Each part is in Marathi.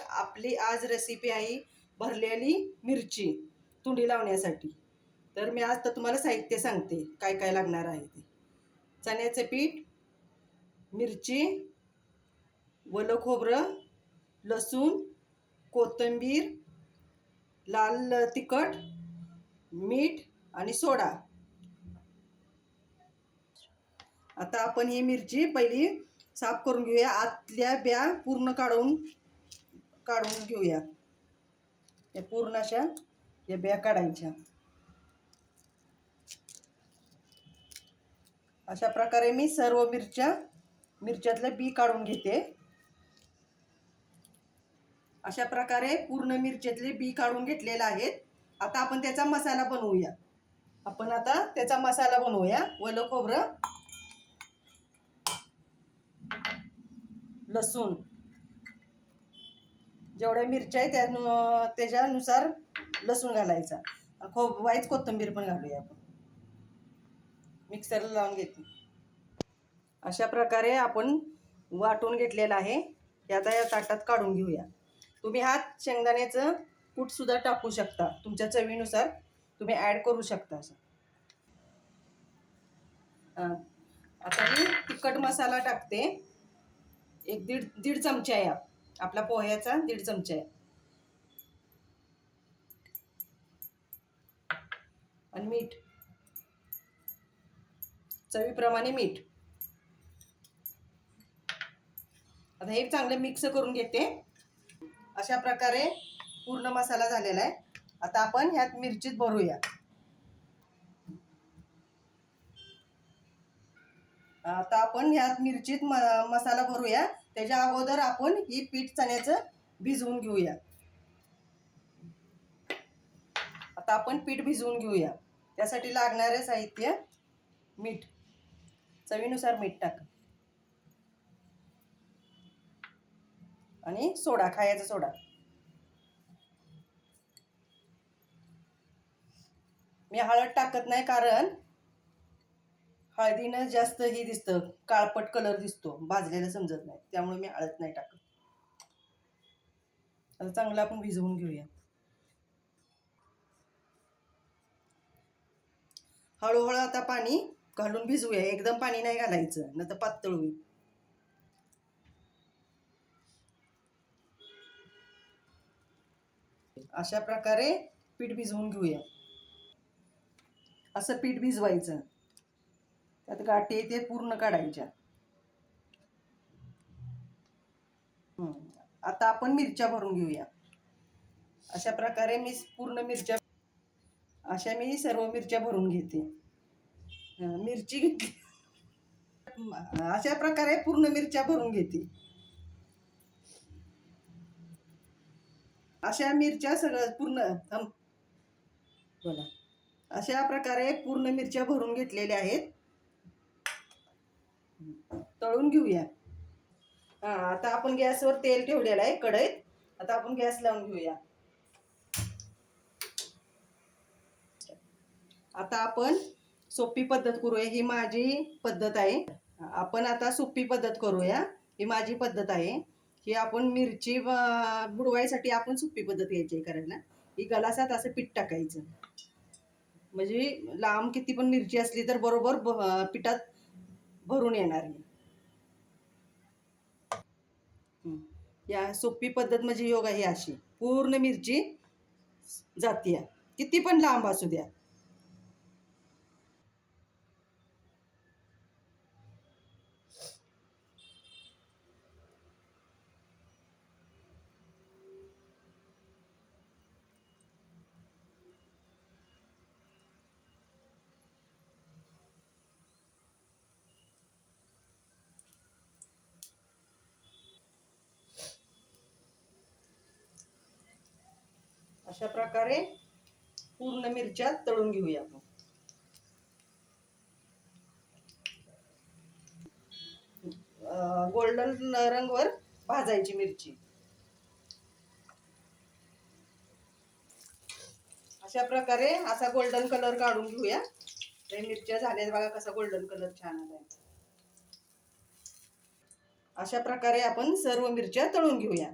आपली आज रेसिपी आहे भरलेली मिरची तोंडी लावण्यासाठी. तर मी आज तर तुम्हाला साहित्य सांगते काय काय लागणार आहे ते. चण्याचे पीठ, मिरची, ओलं खोबरं, लसूण, कोथिंबीर, लाल तिखट, मीठ आणि सोडा. आता आपण ही मिरची पहिली साफ करून घेऊया. आतल्या ब्या पूर्ण काढून घेऊया. या पूर्ण अशा या ब्या काढायच्या. अशा प्रकारे मी सर्व मिरच्यातले बी काढून घेते. अशा प्रकारे पूर्ण मिरच्यातले बी काढून घेतलेले आहेत. आता आपण त्याचा मसाला बनवूया. आपण आता त्याचा मसाला बनवूया. ओलं खोबरं, लसूण, जेवढ्या मिरच्या आहे त्याच्यानुसार लसूण घालायचा. वाईच कोथिंबीर पण घालूया आपण. मिक्सरला लावून घेते. अशा प्रकारे आपण वाटून घेतलेलं आहे. हे आता या ताटात काढून घेऊया. तुम्ही ह्यात शेंगदाण्याचं कूट सुद्धा टाकू शकता. तुमच्या चवीनुसार तुम्ही ॲड करू शकता. असं आता मी तिखट मसाला टाकते. एक दीड चमचा आहे. आपला पोह्याचा 1.5 चमचा आहे. आणि मीठ चवीप्रमाणे मीठ. आता हे चांगलं मिक्स करून घेते. अशा प्रकारे पूर्ण मसाला झालेला आहे. आता आपण ह्यात मिरचीत भरूया. आता आपण ह्यात मिरचीत मसाला भरूया. त्याच्या अगोदर आपण ही पीठ चण्याचं भिजवून घेऊया. आता आपण पीठ भिजवून घेऊया. त्यासाठी लागणारे साहित्य: मीठ, चवीनुसार मीठ टाका आणि सोडा, खायचा सोडा. मी हळद टाकत नाही, कारण हळदीनं जास्त ही दिसतं, काळपट कलर दिसतो, भाजलेलं समजत नाही. त्यामुळे मी हळद नाही टाकत. आता चांगलं आपण भिजवून घेऊया. हळूहळू आता पाणी घालून भिजवूया. एकदम पाणी नाही घालायचं, नाही तर पातळ होईल. अशा प्रकारे पीठ भिजवून घेऊया. असं पीठ भिजवायचं. त्यात गाठी ते पूर्ण काढायच्या. आता आपण मिरच्या भरून घेऊया. अशा प्रकारे मी सर्व मिरच्या भरून घेते. मिरची घेतली. अशा प्रकारे पूर्ण मिरच्या भरून घेते. अशा मिरच्या सगळं पूर्ण बोला. अशा प्रकारे पूर्ण मिरच्या भरून घेतलेल्या आहेत. तळून घेऊया. आता आपण गॅसवर तेल ठेवलेलं आहे कढईत. आता आपण गॅस लावून घेऊया. आता आपण सोपी पद्धत करूया. ही माझी पद्धत आहे. आपण आता सोपी पद्धत करूया. ही माझी पद्धत आहे. ही आपण मिरची बुडवायसाठी आपण सोपी पद्धत घ्यायची करायला. ही गलासात असं पीठ टाकायचं. म्हणजे लांब किती पण मिरची असली तर बरोबर पिठात भरून येणार आहे. या सोपी पद्धत म्हणजे योगा ही अशी पूर्ण मिरची जातीया, किती पण लांब असू द्या. अशा प्रकारे पूर्ण मिरच्या तळून घेऊया आपण. गोल्डन रंगवर भाजायची मिरची. अशा प्रकारे असा गोल्डन कलर काढून घेऊया. मिरच्या झाल्या बघा, कसा गोल्डन कलर छान आलाय. अशा प्रकारे आपण सर्व मिरच्या तळून घेऊया.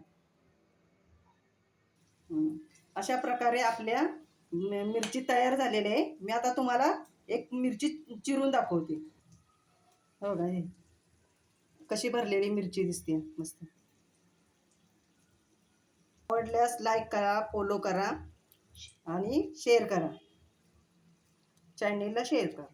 अशा प्रकारे आपल्या मिरची तयार झालेली आहे. मी आता तुम्हाला एक मिरची चिरून दाखवते. हो का, हे कशी भरलेली मिरची दिसते मस्त. आवडल्यास लाईक करा, फॉलो करा आणि शेअर करा. चॅनेलला शेअर करा.